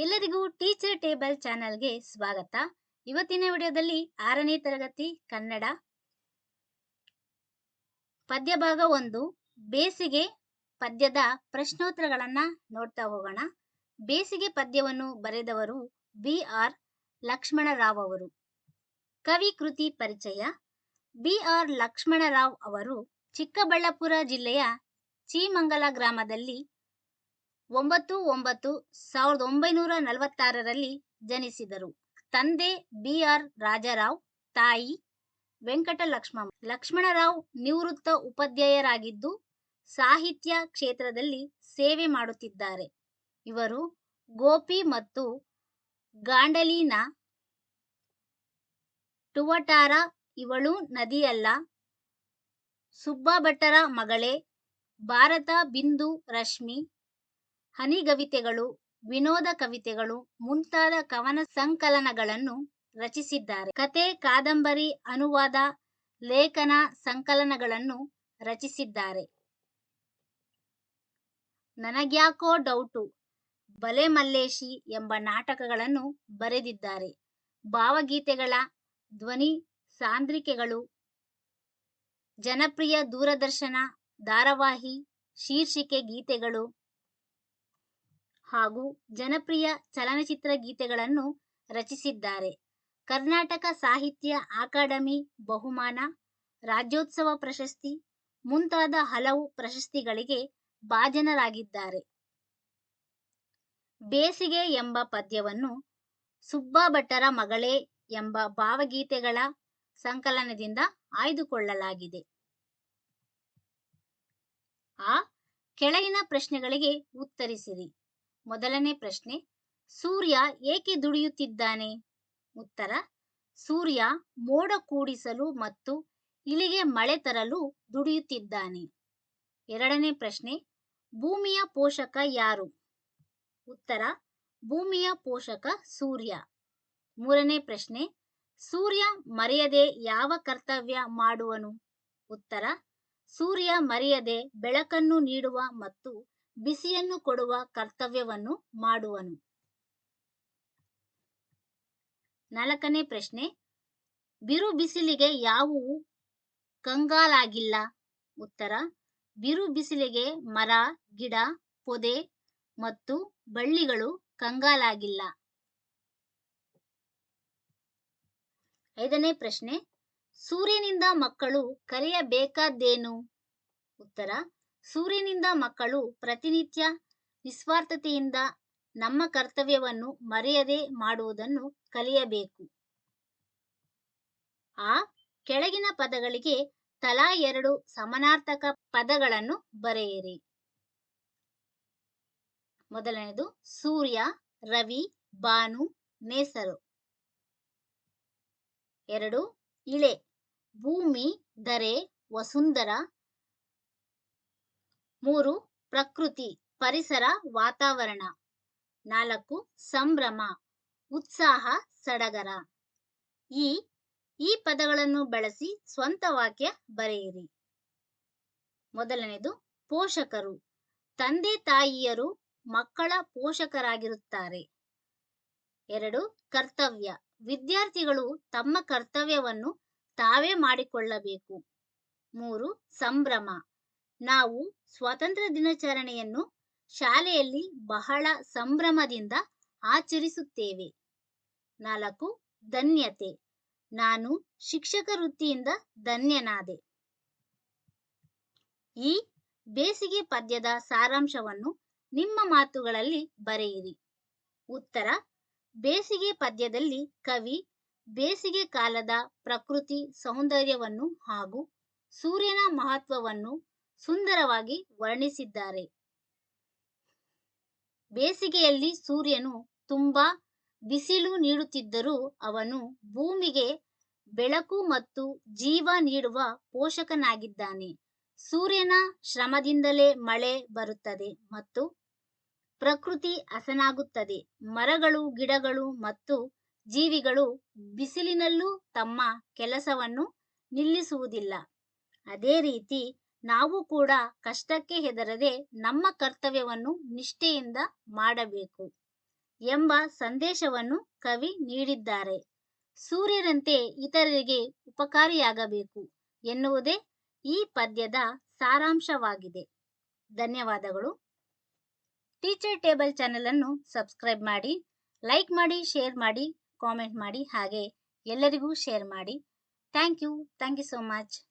ಎಲ್ಲರಿಗೂ teacher table ಚಾನಲ್ಗೆ ಸ್ವಾಗತ. ಇವತ್ತಿನ ವಿಡಿಯೋದಲ್ಲಿ 6ನೇ ತರಗತಿ ಕನ್ನಡ ಪದ್ಯ ಭಾಗ 1 ಬೇಸಿಗೆ ಪದ್ಯದ ಪ್ರಶ್ನೋತ್ತರಗಳನ್ನು ನೋಡ್ತಾ ಹೋಗೋಣ. ಬೇಸಿಗೆ ಪದ್ಯವನ್ನು ಬರೆದವರು ಬಿ.ಆರ್. ಲಕ್ಷ್ಮಣರಾವ್ ಅವರು. ಕವಿ ಕೃತಿ ಪರಿಚಯ. ಬಿ.ಆರ್. ಲಕ್ಷ್ಮಣರಾವ್ ಅವರು ಚಿಕ್ಕಬಳ್ಳಾಪುರ ಜಿಲ್ಲೆಯ ಚೀಮಂಗಲ ಗ್ರಾಮದಲ್ಲಿ 9/9/1946ರಲ್ಲಿ ಜನಿಸಿದರು. ತಂದೆ ಬಿ.ಆರ್. ರಾಜಾರಾವ್, ತಾಯಿ ವೆಂಕಟಲಕ್ಷ್ಮಮ್ಮ. ಲಕ್ಷ್ಮಣರಾವ್ ನಿವೃತ್ತ ಉಪಾಧ್ಯಾಯರಾಗಿದ್ದು ಸಾಹಿತ್ಯ ಕ್ಷೇತ್ರದಲ್ಲಿ ಸೇವೆ ಮಾಡುತ್ತಿದ್ದಾರೆ. ಇವರು ಗೋಪಿ ಮತ್ತು ಗಾಂಡಲಿನ ಟುವಟಾರ, ಇವಳು ನದಿಯಲ್ಲ, ಸುಬ್ಬಭಟ್ಟರ ಮಗಳೇ, ಭಾರತ ಬಿಂದು ರಶ್ಮಿ, ಹನಿಗವಿತೆಗಳು, ವಿನೋದ ಕವಿತೆಗಳು ಮುಂತಾದ ಕವನ ಸಂಕಲನಗಳನ್ನು ರಚಿಸಿದ್ದಾರೆ. ಕತೆ, ಕಾದಂಬರಿ, ಅನುವಾದ, ಲೇಖನ ಸಂಕಲನಗಳನ್ನು ರಚಿಸಿದ್ದಾರೆ. ನನಗ್ಯಾಕೋ ಡೌಟು, ಬಲೆ ಮಲ್ಲೇಶಿ ಎಂಬ ನಾಟಕಗಳನ್ನು ಬರೆದಿದ್ದಾರೆ. ಭಾವಗೀತೆಗಳ ಧ್ವನಿ ಸಾಂದ್ರಿಕೆಗಳು, ಜನಪ್ರಿಯ ದೂರದರ್ಶನ ಧಾರಾವಾಹಿ ಶೀರ್ಷಿಕೆ ಗೀತೆಗಳು ಹಾಗೂ ಜನಪ್ರಿಯ ಚಲನಚಿತ್ರ ಗೀತೆಗಳನ್ನು ರಚಿಸಿದ್ದಾರೆ. ಕರ್ನಾಟಕ ಸಾಹಿತ್ಯ ಅಕಾಡೆಮಿ ಬಹುಮಾನ, ರಾಜ್ಯೋತ್ಸವ ಪ್ರಶಸ್ತಿ ಮುಂತಾದ ಹಲವು ಪ್ರಶಸ್ತಿಗಳಿಗೆ ಭಾಜನರಾಗಿದ್ದಾರೆ. ಬೇಸಿಗೆ ಎಂಬ ಪದ್ಯವನ್ನು ಸುಬ್ಬಭಟ್ಟರ ಮಗಳೇ ಎಂಬ ಭಾವಗೀತೆಗಳ ಸಂಕಲನದಿಂದ ಆಯ್ದುಕೊಳ್ಳಲಾಗಿದೆ. ಆ ಕೆಳಗಿನ ಪ್ರಶ್ನೆಗಳಿಗೆ ಉತ್ತರಿಸಿರಿ. ಮೊದಲನೇ ಪ್ರಶ್ನೆ, ಸೂರ್ಯ ಏಕೆ ದುಡಿಯುತ್ತಿದ್ದಾನೆ? ಉತ್ತರ, ಸೂರ್ಯ ಮೋಡ ಕೂಡಿಸಲು ಮತ್ತು ಇಲಿಗೆ ಮಳೆ ತರಲು ದುಡಿಯುತ್ತಿದ್ದಾನೆ. ಎರಡನೇ ಪ್ರಶ್ನೆ, ಭೂಮಿಯ ಪೋಷಕ ಯಾರು? ಉತ್ತರ, ಭೂಮಿಯ ಪೋಷಕ ಸೂರ್ಯ. ಮೂರನೇ ಪ್ರಶ್ನೆ, ಸೂರ್ಯ ಮರೆಯದೆ ಯಾವ ಕರ್ತವ್ಯ ಮಾಡುವನು? ಉತ್ತರ, ಸೂರ್ಯ ಮರೆಯದೆ ಬೆಳಕನ್ನು ನೀಡುವ ಮತ್ತು ಬಿಸಿಯನ್ನು ಕೊಡುವ ಕರ್ತವ್ಯವನ್ನು ಮಾಡುವನು. ನಾಲ್ಕನೇ ಪ್ರಶ್ನೆ, ಬಿರು ಬಿಸಿಲಿಗೆ ಯಾವುವು ಕಂಗಾಲಾಗಿಲ್ಲ? ಉತ್ತರ, ಬಿರು ಬಿಸಿಲಿಗೆ ಮರ, ಗಿಡ, ಪೊದೆ ಮತ್ತು ಬಳ್ಳಿಗಳು ಕಂಗಾಲಾಗಿಲ್ಲ. ಐದನೇ ಪ್ರಶ್ನೆ, ಸೂರ್ಯನಿಂದ ಮಕ್ಕಳು ಕಲಿಯಬೇಕಾದ್ದೇನು? ಉತ್ತರ, ಸೂರ್ಯನಿಂದ ಮಕ್ಕಳು ಪ್ರತಿನಿತ್ಯ ನಿಸ್ವಾರ್ಥತೆಯಿಂದ ನಮ್ಮ ಕರ್ತವ್ಯವನ್ನು ಮರೆಯದೆ ಮಾಡುವುದನ್ನು ಕಲಿಯಬೇಕು. ಆ ಕೆಳಗಿನ ಪದಗಳಿಗೆ ತಲಾ 2 ಸಮಾನಾರ್ಥಕ ಪದಗಳನ್ನು ಬರೆಯಿರಿ. ಮೊದಲನೇದು ಸೂರ್ಯ, ರವಿ, ಭಾನು, ನೇಸರು. 2 ಇಳೆ, ಭೂಮಿ, ಧರೆ, ವಸುಂಧರ. 3 ಪ್ರಕೃತಿ, ಪರಿಸರ, ವಾತಾವರಣ. 4 ಸಂಭ್ರಮ, ಉತ್ಸಾಹ, ಸಡಗರ. ಈ ಪದಗಳನ್ನು ಬಳಸಿ ಸ್ವಂತ ವಾಕ್ಯ ಬರೆಯಿರಿ. ಮೊದಲನೇದು ಪೋಷಕರು, ತಂದೆ ತಾಯಿಯರು ಮಕ್ಕಳ ಪೋಷಕರಾಗಿರುತ್ತಾರೆ. 2 ಕರ್ತವ್ಯ, ವಿದ್ಯಾರ್ಥಿಗಳು ತಮ್ಮ ಕರ್ತವ್ಯವನ್ನು ತಾವೇ ಮಾಡಿಕೊಳ್ಳಬೇಕು. 3 ಸಂಭ್ರಮ, ನಾವು ಸ್ವಾತಂತ್ರ್ಯ ದಿನಾಚರಣೆಯನ್ನು ಶಾಲೆಯಲ್ಲಿ ಬಹಳ ಸಂಭ್ರಮದಿಂದ ಆಚರಿಸುತ್ತೇವೆ. 4 ಧನ್ಯತೆ, ನಾನು ಶಿಕ್ಷಕ ವೃತ್ತಿಯಿಂದ ಧನ್ಯನಾದೆ. ಈ ಬೇಸಿಗೆ ಪದ್ಯದ ಸಾರಾಂಶವನ್ನು ನಿಮ್ಮ ಮಾತುಗಳಲ್ಲಿ ಬರೆಯಿರಿ. ಉತ್ತರ, ಬೇಸಿಗೆ ಪದ್ಯದಲ್ಲಿ ಕವಿ ಬೇಸಿಗೆ ಕಾಲದ ಪ್ರಕೃತಿ ಸೌಂದರ್ಯವನ್ನು ಹಾಗೂ ಸೂರ್ಯನ ಮಹತ್ವವನ್ನು ಸುಂದರವಾಗಿ ವರ್ಣಿಸಿದ್ದಾರೆ. ಬೇಸಿಗೆಯಲ್ಲಿ ಸೂರ್ಯನು ತುಂಬಾ ಬಿಸಿಲು ನೀಡುತ್ತಿದ್ದರೂ ಅವನು ಭೂಮಿಗೆ ಬೆಳಕು ಮತ್ತು ಜೀವ ನೀಡುವ ಪೋಷಕನಾಗಿದ್ದಾನೆ. ಸೂರ್ಯನ ಶ್ರಮದಿಂದಲೇ ಮಳೆ ಬರುತ್ತದೆ ಮತ್ತು ಪ್ರಕೃತಿ ಹಸನಾಗುತ್ತದೆ. ಮರಗಳು, ಗಿಡಗಳು ಮತ್ತು ಜೀವಿಗಳು ಬಿಸಿಲಿನಲ್ಲೂ ತಮ್ಮ ಕೆಲಸವನ್ನು ನಿಲ್ಲಿಸುವುದಿಲ್ಲ. ಅದೇ ರೀತಿ ನಾವು ಕೂಡ ಕಷ್ಟಕ್ಕೆ ಹೆದರದೆ ನಮ್ಮ ಕರ್ತವ್ಯವನ್ನು ನಿಷ್ಠೆಯಿಂದ ಮಾಡಬೇಕು. ಎಂಬ ಸಂದೇಶವನ್ನು ಕವಿ ನೀಡಿದ್ದಾರೆ. ಸೂರ್ಯರಂತೆ ಇತರರಿಗೆ ಉಪಕಾರಿಯಾಗಬೇಕು ಎನ್ನುವುದೇ ಈ ಪದ್ಯದ ಸಾರಾಂಶವಾಗಿದೆ. ಧನ್ಯವಾದಗಳು. ಟೀಚರ್ ಟೇಬಲ್ ಚಾನೆಲ್ ಅನ್ನು ಸಬ್ಸ್ಕ್ರೈಬ್ ಮಾಡಿ, ಲೈಕ್ ಮಾಡಿ, ಶೇರ್ ಮಾಡಿ, ಕಾಮೆಂಟ್ ಮಾಡಿ, ಹಾಗೆ ಎಲ್ಲರಿಗೂ ಶೇರ್ ಮಾಡಿ. Thank you so much.